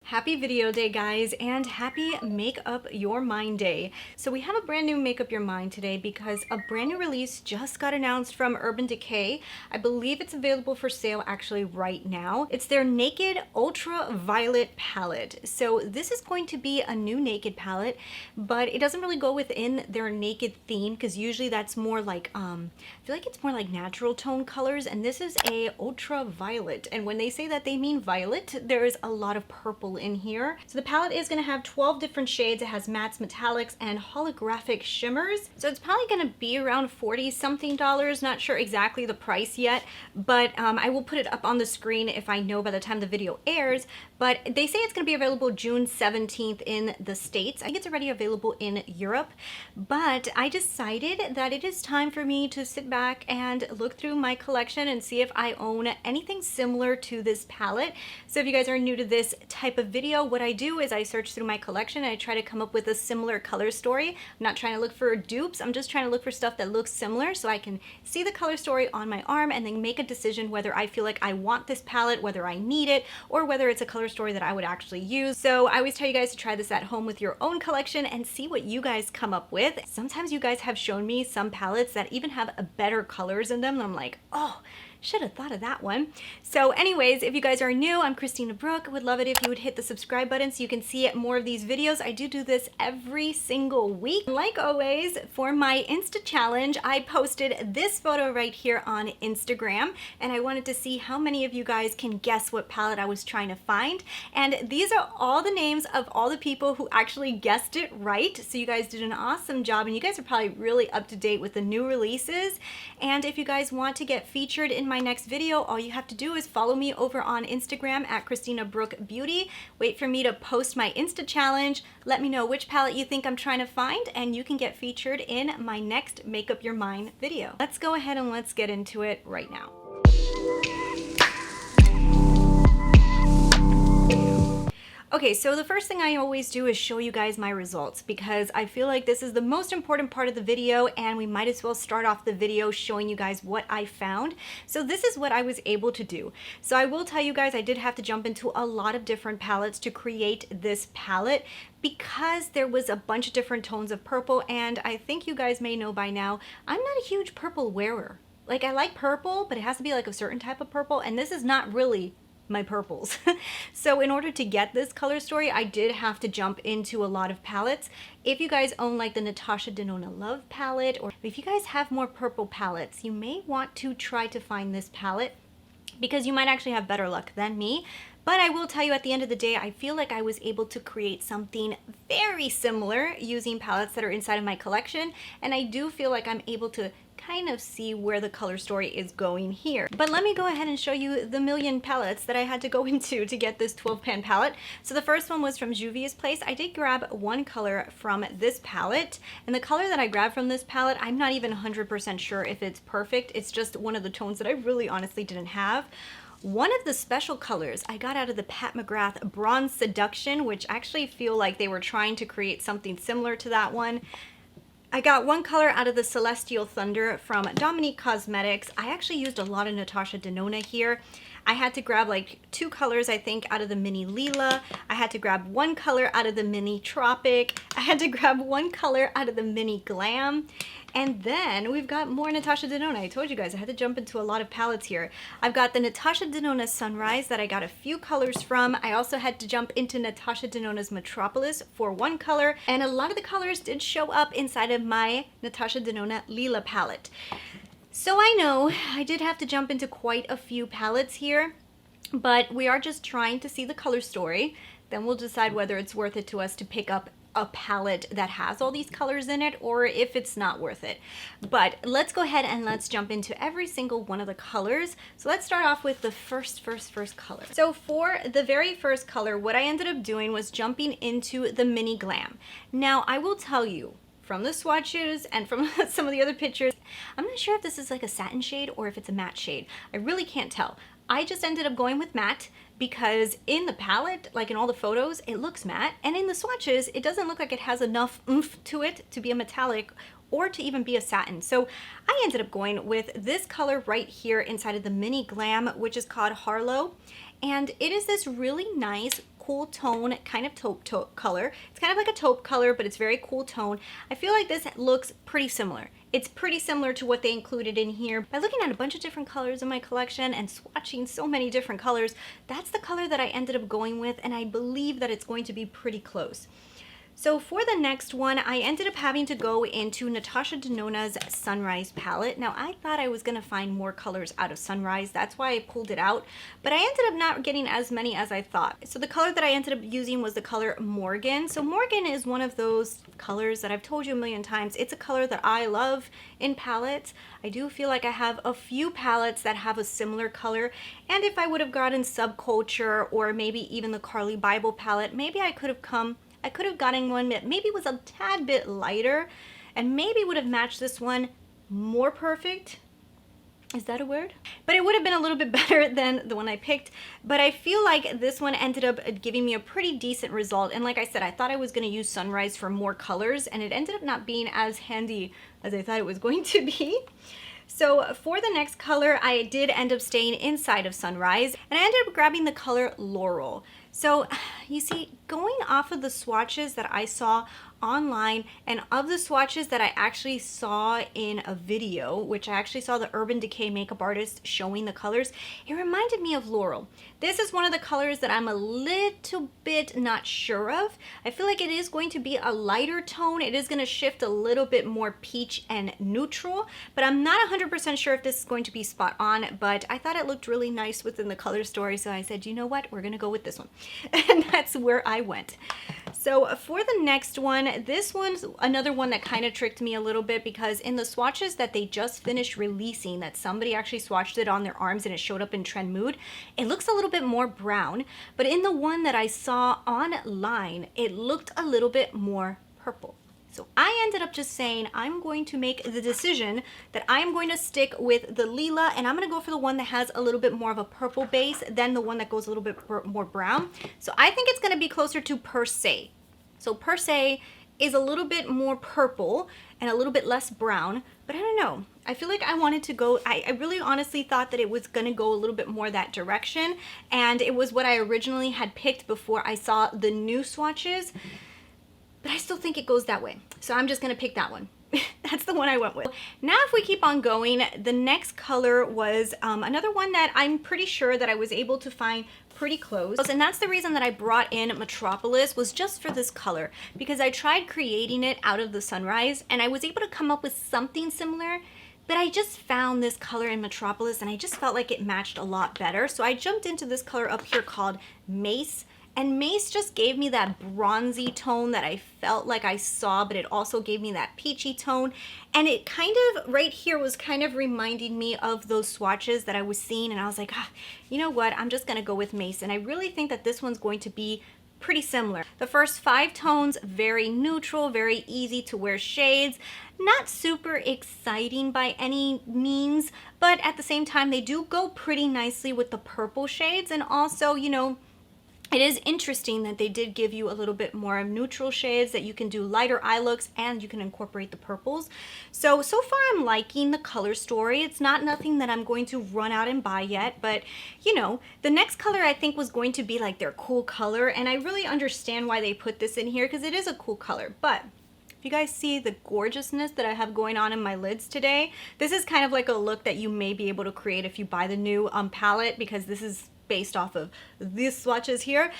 Happy video day, guys, and happy Make Up Your Mind day. So we have a brand new Make Up Your Mind today because a brand new release just got announced from Urban Decay. I believe it's available for sale actually right now. It's their Naked Ultraviolet palette. So this is going to be a new Naked palette, but it doesn't really go within their Naked theme because usually that's more like, I feel like it's more like natural tone colors, and this is a ultraviolet. And when they say that, they mean violet. There is a lot of purple in here. So the palette is going to have 12 different shades. It has mattes, metallics, and holographic shimmers. So it's probably going to be around $40 something. Not sure exactly the price yet, but I will put it up on the screen if I know by the time the video airs. But they say it's going to be available June 17th in the States. I think it's already available in Europe, but I decided that it is time for me to sit back and look through my collection and see if I own anything similar to this palette. So if you guys are new to this type of video, what I do is I search through my collection and I try to come up with a similar color story. I'm not trying to look for dupes, I'm just trying to look for stuff that looks similar so I can see the color story on my arm and then make a decision whether I feel like I want this palette, whether I need it, or whether it's a color story that I would actually use. So I always tell you guys to try this at home with your own collection and see what you guys come up with. Sometimes you guys have shown me some palettes that even have a better colors in them and I'm like, oh, should have thought of that one. So anyways, if you guys are new, I'm Christina Brooke. Would love it if you would hit the subscribe button so you can see more of these videos. I do this every single week. Like always, for my Insta challenge, I posted this photo right here on Instagram, and I wanted to see how many of you guys can guess what palette I was trying to find. And these are all the names of all the people who actually guessed it right. So you guys did an awesome job, and you guys are probably really up to date with the new releases. And if you guys want to get featured in my next video, all you have to do is follow me over on Instagram at Christina Brooke Beauty. Wait for me to post my Insta challenge. Let me know which palette you think I'm trying to find, and you can get featured in my next Make Up Your Mind video. Let's go ahead and let's get into it right now. Okay, so the first thing I always do is show you guys my results because I feel like this is the most important part of the video, and we might as well start off the video showing you guys what I found. So this is what I was able to do. So I will tell you guys, I did have to jump into a lot of different palettes to create this palette because there was a bunch of different tones of purple, and I think you guys may know by now, I'm not a huge purple wearer. Like, I like purple, but it has to be like a certain type of purple, and this is not really my purples. So in order to get this color story, I did have to jump into a lot of palettes. If you guys own like the Natasha Denona Love palette, or if you guys have more purple palettes, you may want to try to find this palette because you might actually have better luck than me. But I will tell you, at the end of the day, I feel like I was able to create something very similar using palettes that are inside of my collection, and I do feel like I'm able to kind of see where the color story is going here. But let me go ahead and show you the million palettes that I had to go into to get this 12 pan palette. So the first one was from Juvias place. I did grab one color from this palette, and the color that I grabbed from this palette, I'm not even 100% sure if it's perfect. It's just one of the tones that I really honestly didn't have. One of the special colors I got out of the McGrath Bronze Seduction, which I actually feel like they were trying to create something similar to that one. I got one color out of the Celestial Thunder from Dominique Cosmetics. I actually used a lot of Natasha Denona here. I had to grab like two colors, I think, out of the mini Lila. I had to grab one color out of the mini Tropic. I had to grab one color out of the mini Glam. And then we've got more Natasha Denona. I told you guys I had to jump into a lot of palettes here. I've got the Natasha Denona Sunrise that I got a few colors from. I also had to jump into Natasha Denona's Metropolis for one color, and a lot of the colors did show up inside of my Natasha Denona Lila palette. So I know I did have to jump into quite a few palettes here, but we are just trying to see the color story. Then we'll decide whether it's worth it to us to pick up a palette that has all these colors in it, or if it's not worth it. But let's go ahead and let's jump into every single one of the colors. So let's start off with the first color. So for the very first color, what I ended up doing was jumping into the mini Glam. Now I will tell you, from the swatches and from some of the other pictures, I'm not sure if this is like a satin shade or if it's a matte shade. I really can't tell. I just ended up going with matte because in the palette, like in all the photos, it looks matte, and in the swatches, it doesn't look like it has enough oomph to it to be a metallic or to even be a satin. So I ended up going with this color right here inside of the mini Glam, which is called Harlow, and it is this really nice cool tone, kind of taupe color. It's kind of like a taupe color, but it's very cool tone. I feel like this looks pretty similar. It's pretty similar to what they included in here. By looking at a bunch of different colors in my collection and swatching so many different colors, that's the color that I ended up going with, and I believe that it's going to be pretty close. So for the next one, I ended up having to go into Natasha Denona's Sunrise palette. Now, I thought I was going to find more colors out of Sunrise. That's why I pulled it out. But I ended up not getting as many as I thought. So the color that I ended up using was the color Morgan. So Morgan is one of those colors that I've told you a million times. It's a color that I love in palettes. I do feel like I have a few palettes that have a similar color. And if I would have gotten Subculture or maybe even the Carly Bible palette, maybe I could have gotten one that maybe was a tad bit lighter and maybe would have matched this one more perfect. Is that a word? But it would have been a little bit better than the one I picked. But I feel like this one ended up giving me a pretty decent result. And like I said, I thought I was going to use Sunrise for more colors, and it ended up not being as handy as I thought it was going to be. So for the next color, I did end up staying inside of Sunrise, and I ended up grabbing the color Laurel. So you see, going off of the swatches that I saw online and of the swatches that I actually saw in a video, which I actually saw the Urban Decay makeup artist showing the colors, it reminded me of Laurel. This is one of the colors that I'm a little bit not sure of. I feel like it is going to be a lighter tone. It is going to shift a little bit more peach and neutral, but I'm not 100% sure if this is going to be spot on, but I thought it looked really nice within the color story, so I said, you know what, we're going to go with this one. And that's where I went. So for the next one, this one's another one that kind of tricked me a little bit, because in the swatches that they just finished releasing, that somebody actually swatched it on their arms and it showed up in Trend Mood, it looks a little bit more brown. But in the one that I saw online, it looked a little bit more purple. So I ended up just saying I'm going to make the decision that I am going to stick with the Lila, and I'm going to go for the one that has a little bit more of a purple base than the one that goes a little bit more brown. So I think it's going to be closer to Per Se. So Per Se is a little bit more purple and a little bit less brown, but I don't know. I feel like I wanted to go, I really honestly thought that it was going to go a little bit more that direction, and it was what I originally had picked before I saw the new swatches. But I still think it goes that way. So I'm just going to pick that one. That's the one I went with. Now if we keep on going, the next color was another one that I'm pretty sure that I was able to find pretty close. And that's the reason that I brought in Metropolis, was just for this color. Because I tried creating it out of the Sunrise and I was able to come up with something similar. But I just found this color in Metropolis and I just felt like it matched a lot better. So I jumped into this color up here called Mace. And Mace just gave me that bronzy tone that I felt like I saw, but it also gave me that peachy tone. And it kind of, right here, was kind of reminding me of those swatches that I was seeing. And I was like, you know what, I'm just going to go with Mace. And I really think that this one's going to be pretty similar. The first 5 tones, very neutral, very easy to wear shades. Not super exciting by any means, but at the same time, they do go pretty nicely with the purple shades. And also, you know, it is interesting that they did give you a little bit more neutral shades that you can do lighter eye looks and you can incorporate the purples. So far I'm liking the color story. It's not nothing that I'm going to run out and buy yet, but you know, the next color I think was going to be like their cool color, and I really understand why they put this in here because it is a cool color. But if you guys see the gorgeousness that I have going on in my lids today, this is kind of like a look that you may be able to create if you buy the new palette, because this is based off of these swatches here.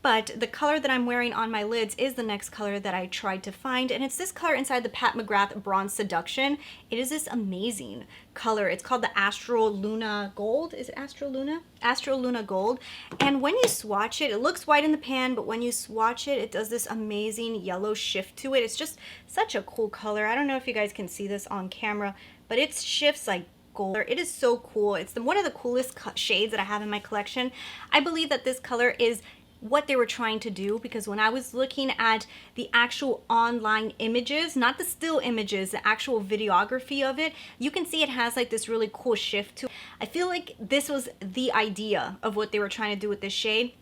But the color that I'm wearing on my lids is the next color that I tried to find, and it's this color inside the Pat McGrath Bronze Seduction. It is this amazing color. It's called the Astro Luna Gold. Is it Astro Luna? Astro Luna Gold. And when you swatch it, it looks white in the pan, but when you swatch it, it does this amazing yellow shift to it. It's just such a cool color. I don't know if you guys can see this on camera, but it shifts like gold. It is so cool. It's one of the coolest shades that I have in my collection. I believe that this color is what they were trying to do, because when I was looking at the actual online images, not the still images, the actual videography of it, you can see it has like this really cool shift to it. I feel like this was the idea of what they were trying to do with this shade.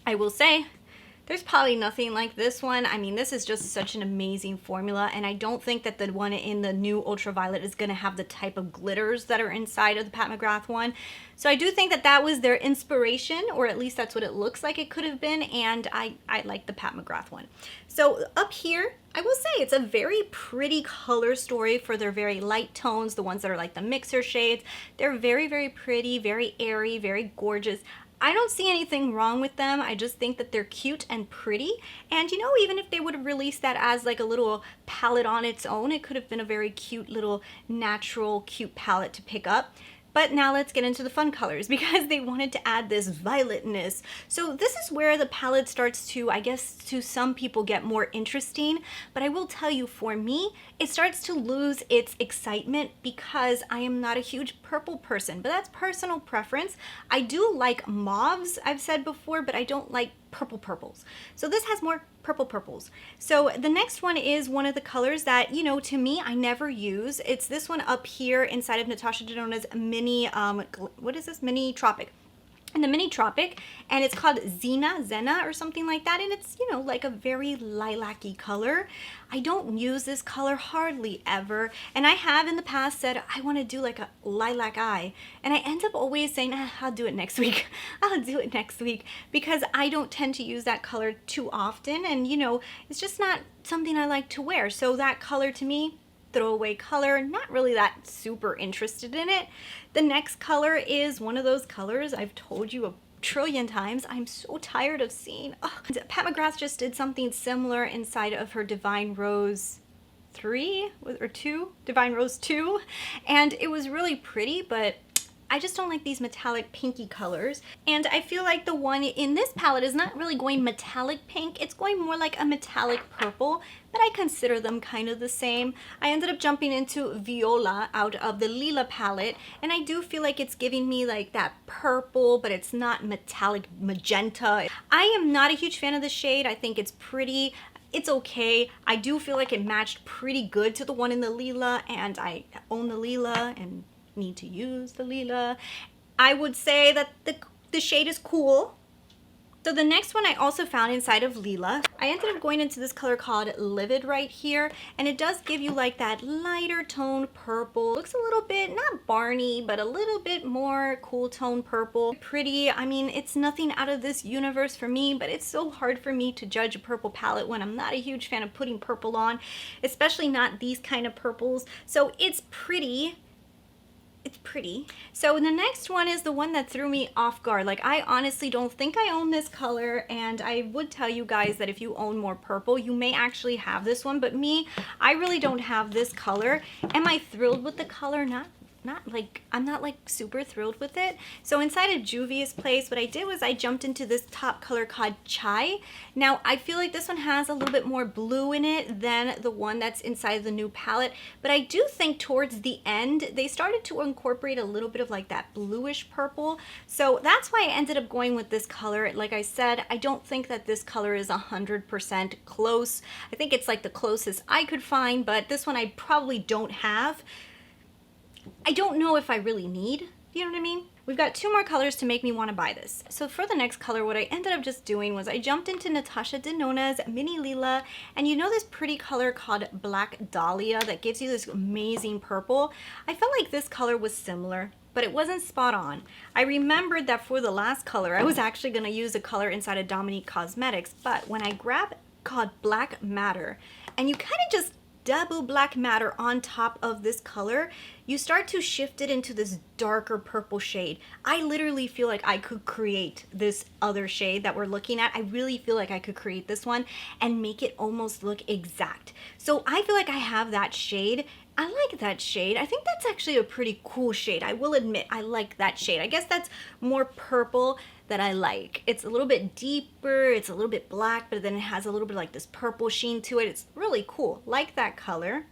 I will say, There's probably nothing like this one. I mean, this is just such an amazing formula, and I don't think that the one in the new Ultraviolet is gonna have the type of glitters that are inside of the Pat McGrath one. So I do think that that was their inspiration, or at least that's what it looks like it could have been, and I like the Pat McGrath one. So up here, I will say it's a very pretty color story for their very light tones, the ones that are like the mixer shades. They're very, very pretty, very airy, very gorgeous. I don't see anything wrong with them. I just think that they're cute and pretty. And you know, even if they would have released that as like a little palette on its own, it could have been a very cute little natural cute palette to pick up. But now let's get into the fun colors because they wanted to add this violetness. So this is where the palette starts to, I guess, to some people get more interesting. But I will tell you, for me, it starts to lose its excitement because I am not a huge purple person, but that's personal preference. I do like mauves, I've said before, but I don't like purples. So this has more purples. So the next one is one of the colors that, you know, to me, I never use. It's this one up here inside of Natasha Denona's mini, what is this? Mini Tropic. In the Mini Tropic, and it's called Zena or something like that, and it's, you know, like a very lilac-y color. I don't use this color hardly ever, and I have in the past said I want to do like a lilac eye, and I end up always saying, I'll do it next week. I'll do it next week, because I don't tend to use that color too often, and you know, it's just not something I like to wear. So that color to me, throwaway color, not really that super interested in it. The next color is one of those colors I've told you a trillion times I'm so tired of seeing. Pat McGrath just did something similar inside of her Divine Rose 3 or 2, Divine Rose 2, and it was really pretty, but I just don't like these metallic pinky colors. And I feel like the one in this palette is not really going metallic pink, it's going more like a metallic purple, but I consider them kind of the same. I ended up jumping into Viola out of the Lila palette, and I do feel like it's giving me like that purple, but it's not metallic magenta. I am not a huge fan of the shade. I think it's pretty. It's okay. I do feel like it matched pretty good to the one in the Lila, and I own the Lila and need to use the Lila. I would say that the shade is cool. So the next one I also found inside of Lila. I ended up going into this color called Livid right here, and it does give you like that lighter tone purple. Looks a little bit, not Barney, but a little bit more cool tone purple. Pretty. I mean, it's nothing out of this universe for me, but it's so hard for me to judge a purple palette when I'm not a huge fan of putting purple on, especially not these kind of purples. So it's pretty. It's pretty. So the next one is the one that threw me off guard. Like, I honestly don't think I own this color, and I would tell you guys that if you own more purple, you may actually have this one, but me, I really don't have this color. Am I thrilled with the color? I'm not like super thrilled with it. So inside of Juvia's place, what I did was I jumped into this top color called Chai. Now I feel like this one has a little bit more blue in it than the one that's inside the new palette, but I do think towards the end they started to incorporate a little bit of like that bluish purple. So that's why I ended up going with this color. Like I said, I don't think that this color is 100% close. I think it's like the closest I could find, but this one I probably don't have. I don't know if I really need, you know what I mean? We've got two more colors to make me want to buy this. So for the next color, what I ended up just doing was I jumped into Natasha Denona's Mini Lila, and you know this pretty color called Black Dahlia that gives you this amazing purple? I felt like this color was similar, but it wasn't spot on. I remembered that for the last color, I was actually going to use a color inside of Dominique Cosmetics, but when I grabbed called Black Matter, and you kind of just double black matter on top of this color, you start to shift it into this darker purple shade. I literally feel like I could create this other shade that we're looking at. I really feel like I could create this one and make it almost look exact. So I feel like I have that shade. I like that shade. I think that's actually a pretty cool shade. I will admit I like that shade. I guess that's more purple that I like. It's a little bit deeper, it's a little bit black, but then it has a little bit like this purple sheen to it. It's really cool. Like that color.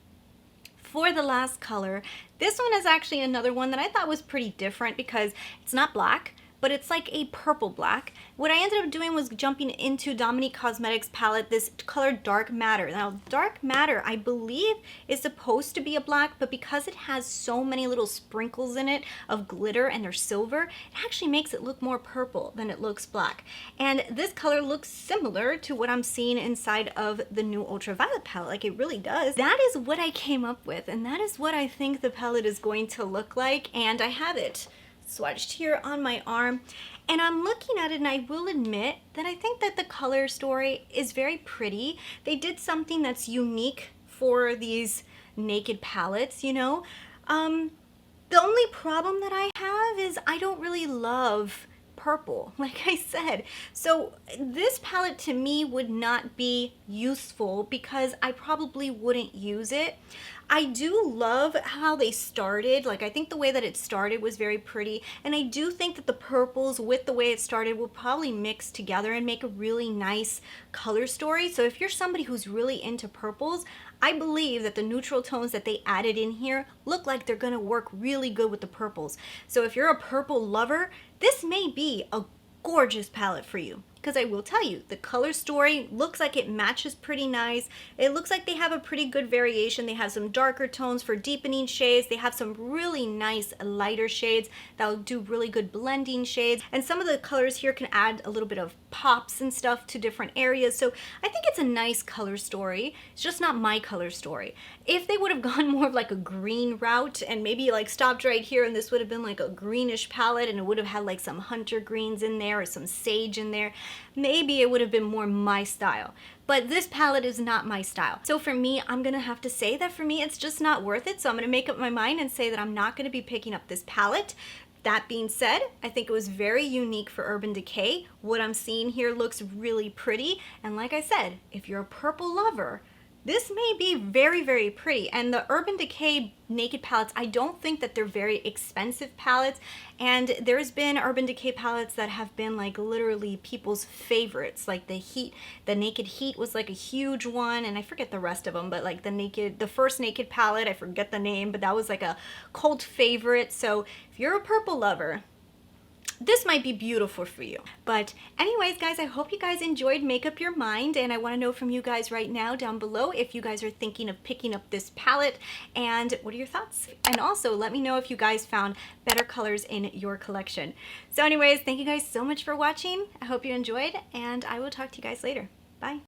For the last color, this one is actually another one that I thought was pretty different because it's not black, but it's like a purple black. What I ended up doing was jumping into Dominique Cosmetics palette, this color Dark Matter. Now, Dark Matter, I believe, is supposed to be a black, but because it has so many little sprinkles in it of glitter and they're silver, it actually makes it look more purple than it looks black. And this color looks similar to what I'm seeing inside of the new Ultraviolet palette. Like, it really does. That is what I came up with, and that is what I think the palette is going to look like, and I have it swatched here on my arm, and I'm looking at it, and I will admit that I think that the color story is very pretty. They did something that's unique for these naked palettes, you know. The only problem that I have is I don't really love purple, like I said. So this palette to me would not be useful because I probably wouldn't use it. I do love how they started. Like, I think the way that it started was very pretty, and I do think that the purples with the way it started will probably mix together and make a really nice color story. So if you're somebody who's really into purples, I believe that the neutral tones that they added in here look like they're gonna work really good with the purples. So if you're a purple lover, this may be a gorgeous palette for you. Because I will tell you, the color story looks like it matches pretty nice. It looks like they have a pretty good variation. They have some darker tones for deepening shades. They have some really nice lighter shades that will do really good blending shades. And some of the colors here can add a little bit of pops and stuff to different areas. So I think it's a nice color story. It's just not my color story. If they would have gone more of like a green route and maybe like stopped right here and this would have been like a greenish palette and it would have had like some hunter greens in there or some sage in there, maybe it would have been more my style. But this palette is not my style. So for me, I'm gonna have to say that for me, it's just not worth it. So I'm gonna make up my mind and say that I'm not gonna be picking up this palette. That being said, I think it was very unique for Urban Decay. What I'm seeing here looks really pretty. And like I said, if you're a purple lover, this may be very, very pretty. And the Urban Decay naked palettes, I don't think that they're very expensive palettes. And there's been Urban Decay palettes that have been like literally people's favorites. Like the Naked Heat was like a huge one, and I forget the rest of them, but like the first Naked palette, I forget the name, but that was like a cult favorite. So if you're a purple lover, this might be beautiful for you. But anyways, guys, I hope you guys enjoyed Make Up Your Mind, and I want to know from you guys right now down below if you guys are thinking of picking up this palette and what are your thoughts. And also let me know if you guys found better colors in your collection. So anyways, thank you guys so much for watching. I hope you enjoyed, and I will talk to you guys later. Bye.